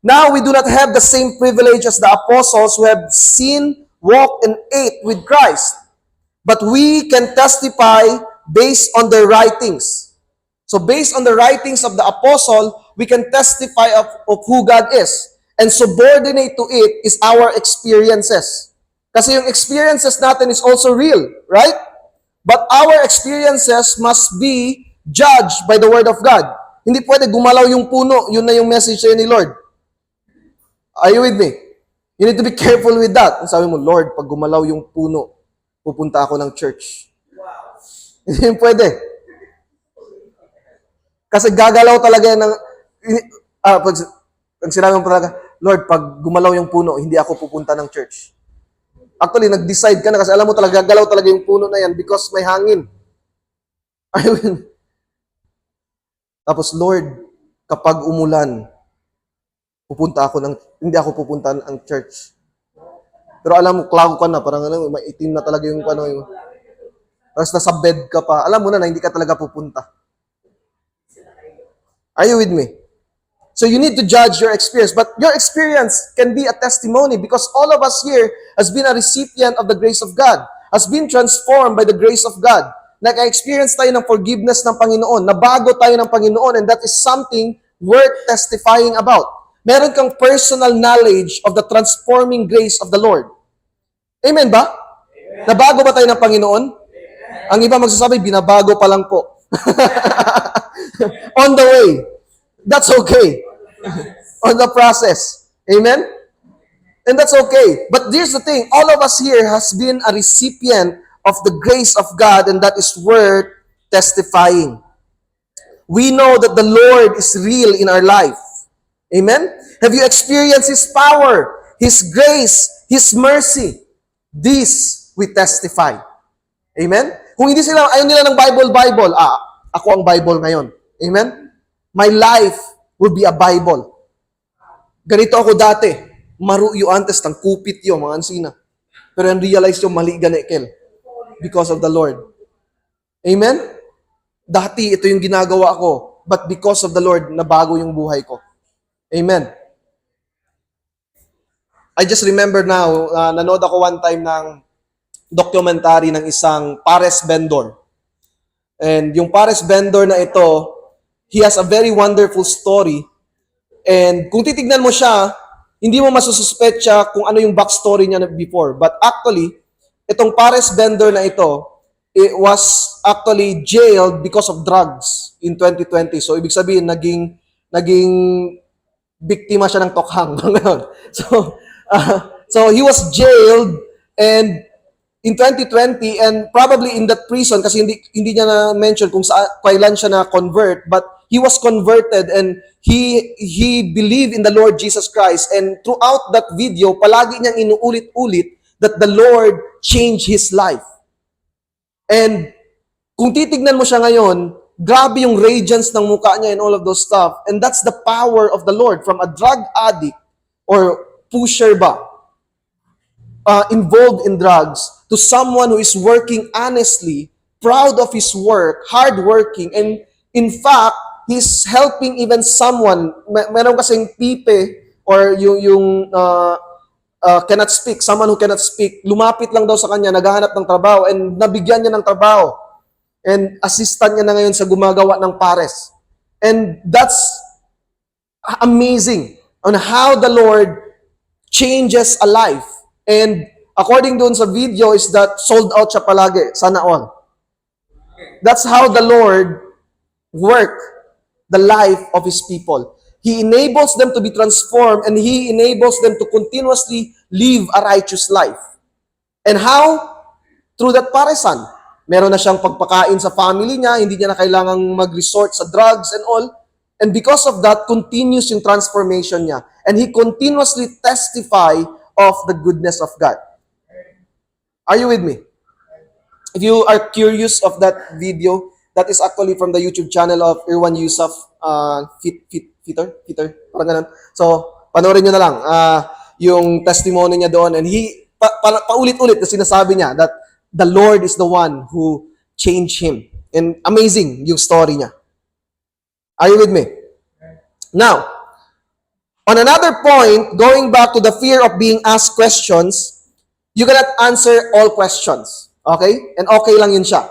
Now, we do not have the same privilege as the apostles who have seen, walked, and ate with Christ. But we can testify based on their writings. So based on the writings of the apostle, we can testify of who God is. And subordinate to it is our experiences. Kasi yung experiences natin is also real, right? But our experiences must be judged by the Word of God. Hindi pwede gumalaw yung puno, yun na yung message sa'yo ni Lord. Are you with me? You need to be careful with that. Sabi mo, Lord, pag gumalaw yung puno, pupunta ako ng church. Hindi pwede. Kasi gagalaw talaga ng... pag sinabi mo talaga, Lord, pag gumalaw yung puno, hindi ako pupunta ng church. Actually, nag-decide ka na kasi alam mo talaga, gagalaw talaga yung puno na yan because may hangin. Are you with me? Tapos, Lord, kapag umulan, hindi ako pupunta ng church. Pero alam mo, cloud ka na, parang maitim na talaga yung tapos nasa bed ka pa, alam mo na hindi ka talaga pupunta. Are you with me? So you need to judge your experience, but your experience can be a testimony because all of us here has been a recipient of the grace of God, has been transformed by the grace of God. Naka-experience tayo ng forgiveness ng Panginoon, nabago tayo ng Panginoon, and that is something worth testifying about. Meron kang personal knowledge of the transforming grace of the Lord. Amen ba? Amen. Nabago ba tayo ng Panginoon? Amen. Ang iba magsasabi, binabago pa lang po. On the way. That's okay. On the process. Amen? And that's okay. But here's the thing, all of us here has been a recipient of the grace of God, and that is worth testifying. We know that the Lord is real in our life. Amen? Have you experienced His power, His grace, His mercy? This we testify. Amen? Kung hindi ayaw nila ng Bible, ako ang Bible ngayon. Amen? My life will be a Bible. Ganito ako dati. Maruyo antes, tang kupit yung mga ansina. Pero realize yung mali ganikel. Because of the Lord. Amen? Dati, ito yung ginagawa ko. But because of the Lord, nabago yung buhay ko. Amen. I just remember now, nanood ako one time ng documentary ng isang pares vendor. And yung pares vendor na ito, he has a very wonderful story. And kung titignan mo siya, hindi mo masususpetsa kung ano yung backstory niya before. But actually, itong pares vendor na ito, it was actually jailed because of drugs in 2020. So, ibig sabihin, naging biktima siya ng tokhang. So he was jailed and in 2020 and probably in that prison kasi hindi niya na mention kung kailan siya na convert, but he was converted and he believed in the Lord Jesus Christ, and throughout that video palagi niyang inuulit-ulit that the Lord changed his life. And kung titignan mo siya ngayon, grabe yung radiance ng mukha niya and all of those stuff. And that's the power of the Lord, from a drug addict or pusher ba, involved in drugs, to someone who is working honestly, proud of his work, hardworking, and in fact, he's helping even someone. Meron kasing pipe or yung cannot speak, someone who cannot speak, lumapit lang daw sa kanya, naghahanap ng trabaho, and nabigyan niya ng trabaho. And assistant niya na ngayon sa gumagawa ng pares. And that's amazing on how the Lord changes a life. And according doon sa video is that sold out siya palagi, sana all. That's how the Lord work the life of His people. He enables them to be transformed and He enables them to continuously live a righteous life. And how? Through that paresan. Meron na siyang pagpakain sa family niya, hindi niya na kailangang mag-resort sa drugs and all. And because of that, continues yung transformation niya. And he continuously testify of the goodness of God. Are you with me? If you are curious of that video, that is actually from the YouTube channel of Irwan Yusuf, Fitter, parang ganun. So, panoorin nyo na lang yung testimony niya doon. And he, paulit-ulit na sinasabi niya that the Lord is the one who changed him. And amazing yung story niya. Are you with me? Now, on another point, going back to the fear of being asked questions, you cannot answer all questions. Okay? And okay lang yun siya.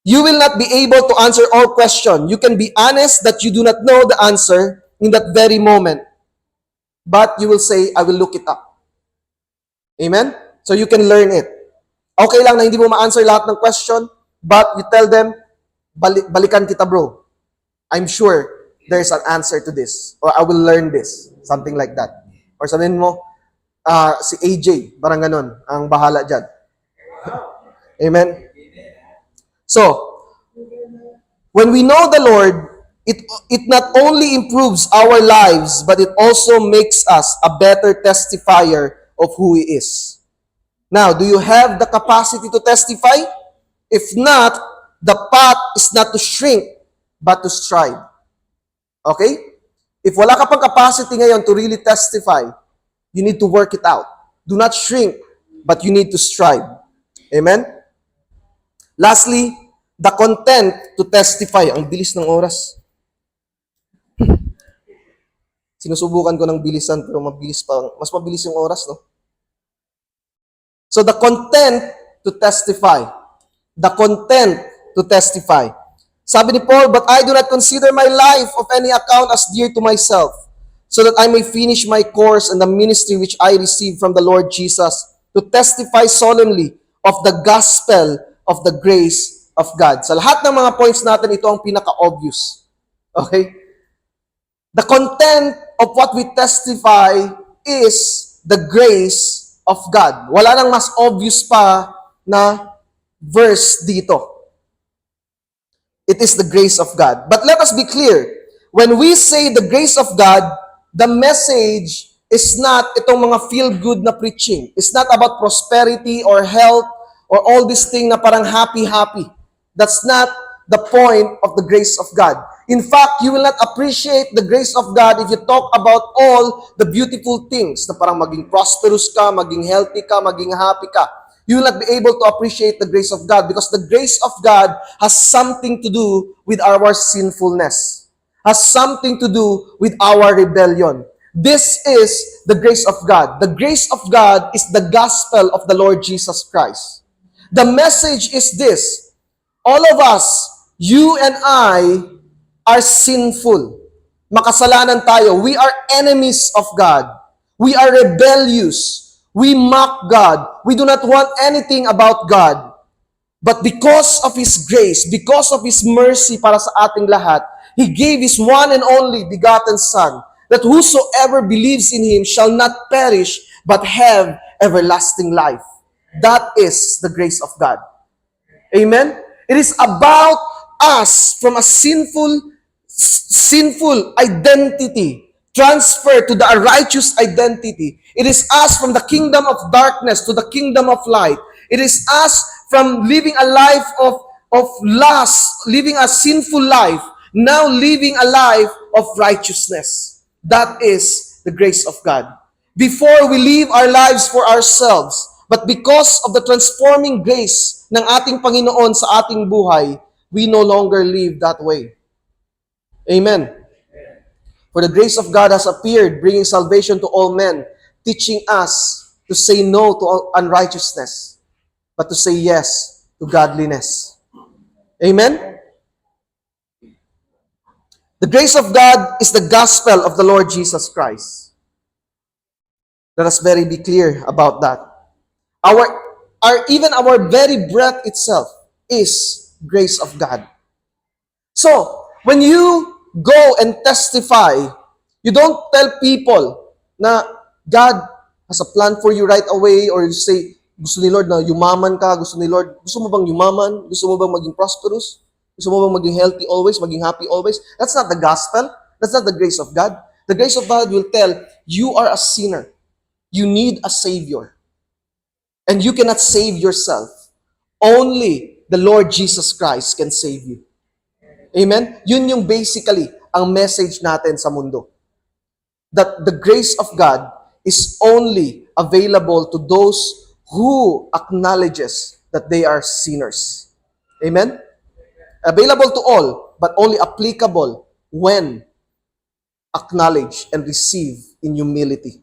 You will not be able to answer all questions. You can be honest that you do not know the answer in that very moment. But you will say, I will look it up. Amen? So you can learn it. Okay lang na hindi mo ma-answer lahat ng question, but you tell them, balikan kita bro. I'm sure there's an answer to this. Or I will learn this. Something like that. Or sabihin mo, si AJ, parang ganun, ang bahala dyan. Amen? So, when we know the Lord, it not only improves our lives, but it also makes us a better testifier of who He is. Now, do you have the capacity to testify? If not, the path is not to shrink, but to strive. Okay? If wala ka pang capacity ngayon to really testify, you need to work it out. Do not shrink, but you need to strive. Amen? Lastly, the content to testify. Ang bilis ng oras. Sinusubukan ko ng bilisan, pero mabilis pa. Mas mabilis yung oras, no? So the content to testify. The content to testify. Sabi ni Paul, but I do not consider my life of any account as dear to myself, so that I may finish my course and the ministry which I received from the Lord Jesus, to testify solemnly of the gospel of the grace of God. Sa lahat ng mga points natin, ito ang pinaka-obvious. Okay? The content of what we testify is the grace of God. Wala nang mas obvious pa na verse dito. It is the grace of God. But let us be clear. When we say the grace of God, the message is not itong mga feel-good na preaching. It's not about prosperity or health or all this thing na parang happy-happy. That's not the point of the grace of God. In fact, you will not appreciate the grace of God if you talk about all the beautiful things na parang maging prosperous ka, maging healthy ka, maging happy ka. You will not be able to appreciate the grace of God because the grace of God has something to do with our sinfulness, has something to do with our rebellion. This is the grace of God. The grace of God is the gospel of the Lord Jesus Christ. The message is this: all of us, you and I, are sinful. Makasalanan tayo. We are enemies of God. We are rebellious. We mock God. We do not want anything about God. But because of His grace, because of His mercy para sa ating lahat, He gave His one and only begotten Son, that whosoever believes in Him shall not perish, but have everlasting life. That is the grace of God. Amen? It is about us from a sinful identity transfer to the righteous identity. It is us from the kingdom of darkness to the kingdom of light. It is us from living a life of lust, living a sinful life, now living a life of righteousness. That is the grace of God. Before we live our lives for ourselves, but because of the transforming grace ng ating Panginoon sa ating buhay, we no longer live that way. Amen. For the grace of God has appeared, bringing salvation to all men, teaching us to say no to all unrighteousness, but to say yes to godliness. Amen? The grace of God is the gospel of the Lord Jesus Christ. Let us very be clear about that. Even our very breath itself is grace of God. So, when you go and testify, you don't tell people na God has a plan for you right away, or you say, gusto ni Lord na yumaman ka, gusto ni Lord, gusto mo bang yumaman? Gusto mo bang maging prosperous? Gusto mo bang maging healthy always, maging happy always? That's not the gospel. That's not the grace of God. The grace of God will tell, you are a sinner. You need a Savior. And you cannot save yourself. Only the Lord Jesus Christ can save you. Amen? Yun yung basically ang message natin sa mundo. That the grace of God is only available to those who acknowledges that they are sinners. Amen? Available to all, but only applicable when acknowledged and received in humility.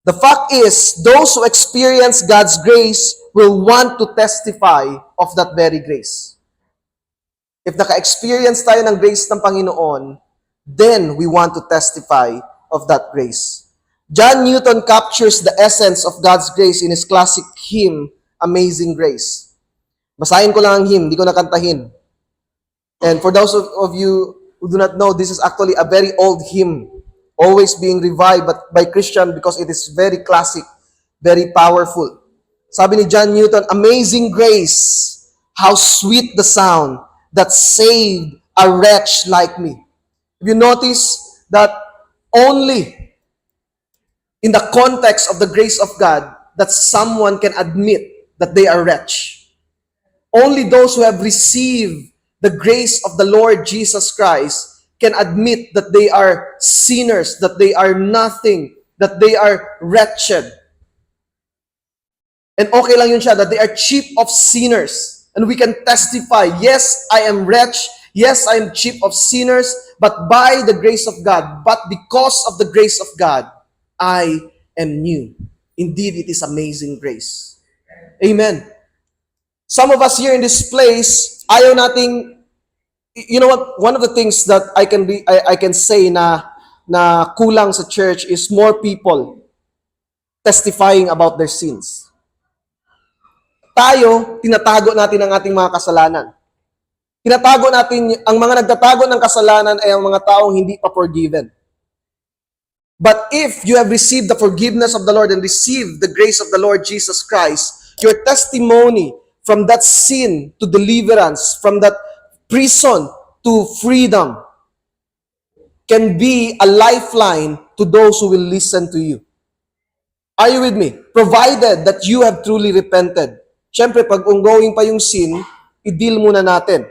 The fact is, those who experience God's grace will want to testify of that very grace. If naka-experience tayo ng grace ng Panginoon, then we want to testify of that grace. John Newton captures the essence of God's grace in his classic hymn, Amazing Grace. Basahin ko lang ang hymn, di ko nakantahin. And for those of you who do not know, this is actually a very old hymn, always being revived by Christian because it is very classic, very powerful. Sabi ni John Newton, amazing grace, how sweet the sound that saved a wretch like me. Have you noticed that only in the context of the grace of God that someone can admit that they are wretch? Only those who have received the grace of the Lord Jesus Christ can admit that they are sinners, that they are nothing, that they are wretched. And okay lang yun siya, that they are chief of sinners. And we can testify, yes, I am wretched, yes, I am chief of sinners, but by the grace of God, but because of the grace of God, I am new. Indeed, it is amazing grace. Amen. Some of us here in this place, ayaw nating, you know what? One of the things that I can say na kulang sa church is more people testifying about their sins. Tayo, tinatago natin ang ating mga kasalanan. Tinatago natin, ang mga nagtatago ng kasalanan ay ang mga taong hindi pa forgiven. But if you have received the forgiveness of the Lord and received the grace of the Lord Jesus Christ, your testimony from that sin to deliverance, from that prison to freedom, can be a lifeline to those who will listen to you. Are you with me? Provided that you have truly repented. Siyempre, pag ongoing pa yung sin, i-deal muna natin.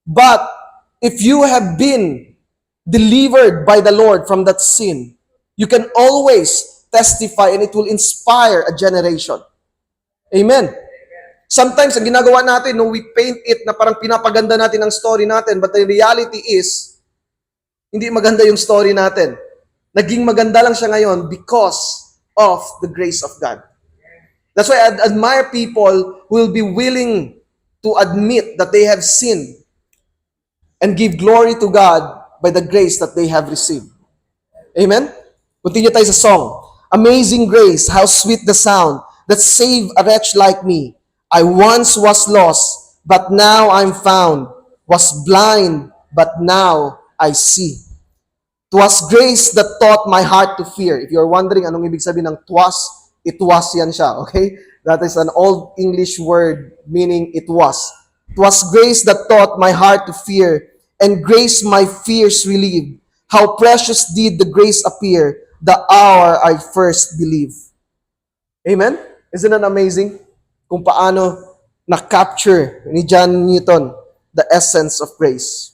But if you have been delivered by the Lord from that sin, you can always testify and it will inspire a generation. Amen. Sometimes, ang ginagawa natin, no, we paint it na parang pinapaganda natin ang story natin, but the reality is, hindi maganda yung story natin. Naging maganda lang siya ngayon because of the grace of God. That's why I admire people who will be willing to admit that they have sinned and give glory to God by the grace that they have received. Amen? Continue tayo sa song. Amazing grace, how sweet the sound that saved a wretch like me. I once was lost, but now I'm found. Was blind, but now I see. 'Twas grace that taught my heart to fear. If you're wondering anong ibig sabihin ng twas, it was yan siya, okay? That is an old English word meaning it was. 'Twas grace that taught my heart to fear, and grace my fears relieved. How precious did the grace appear the hour I first believed. Amen? Isn't that amazing? Kung paano na-capture ni John Newton the essence of grace.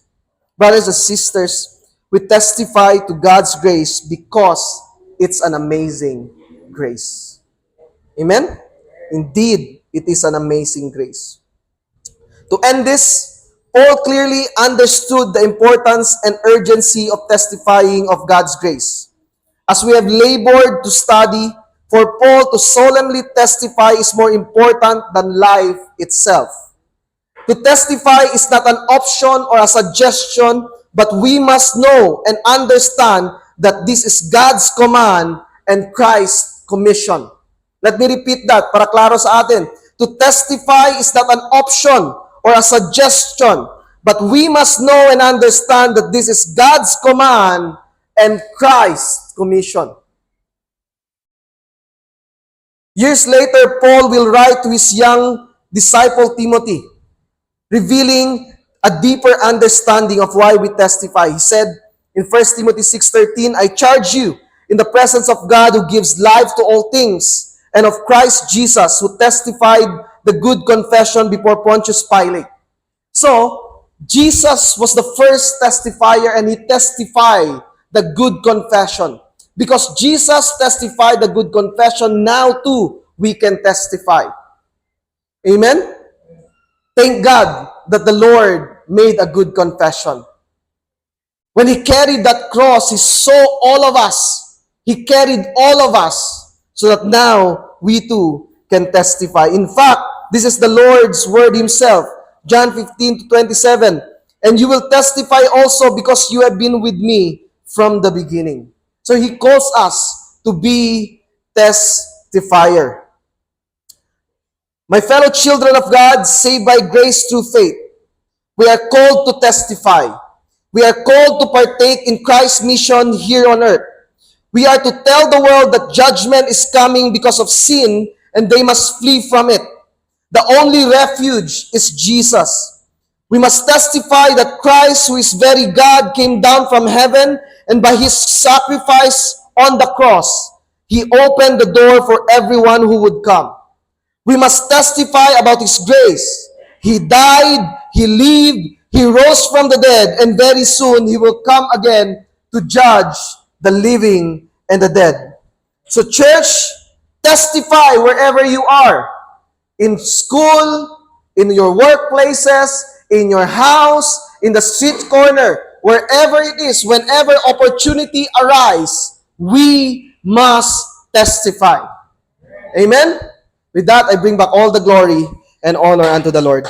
Brothers and sisters, we testify to God's grace because it's an amazing grace. Amen? Indeed, it is an amazing grace. To end this, Paul clearly understood the importance and urgency of testifying of God's grace. As we have labored to study, for Paul to solemnly testify is more important than life itself. To testify is not an option or a suggestion, but we must know and understand that this is God's command and Christ's commission. Let me repeat that para klaro sa atin. To testify is not an option or a suggestion, but we must know and understand that this is God's command and Christ's commission. Years later, Paul will write to his young disciple Timothy, revealing a deeper understanding of why we testify. He said in 1 Timothy 6:13, I charge you in the presence of God who gives life to all things, and of Christ Jesus who testified the good confession before Pontius Pilate. So, Jesus was the first testifier and he testified the good confession. Because Jesus testified the good confession, now too we can testify. Amen? Thank God that the Lord made a good confession. When He carried that cross, He saw all of us. He carried all of us so that now we too can testify. In fact, this is the Lord's word Himself. John 15:27. And you will testify also because you have been with me from the beginning. So He calls us to be testifier. My fellow children of God, saved by grace through faith, we are called to testify. We are called to partake in Christ's mission here on earth. We are to tell the world that judgment is coming because of sin and they must flee from it. The only refuge is Jesus. We must testify that Christ, who is very God, came down from heaven, and by His sacrifice on the cross, He opened the door for everyone who would come. We must testify about His grace. He died, He lived, He rose from the dead, and very soon He will come again to judge the living and the dead. So church, testify wherever you are. In school, in your workplaces, in your house, in the street corner, wherever it is, whenever opportunity arises, we must testify. Amen? With that, I bring back all the glory and honor unto the Lord.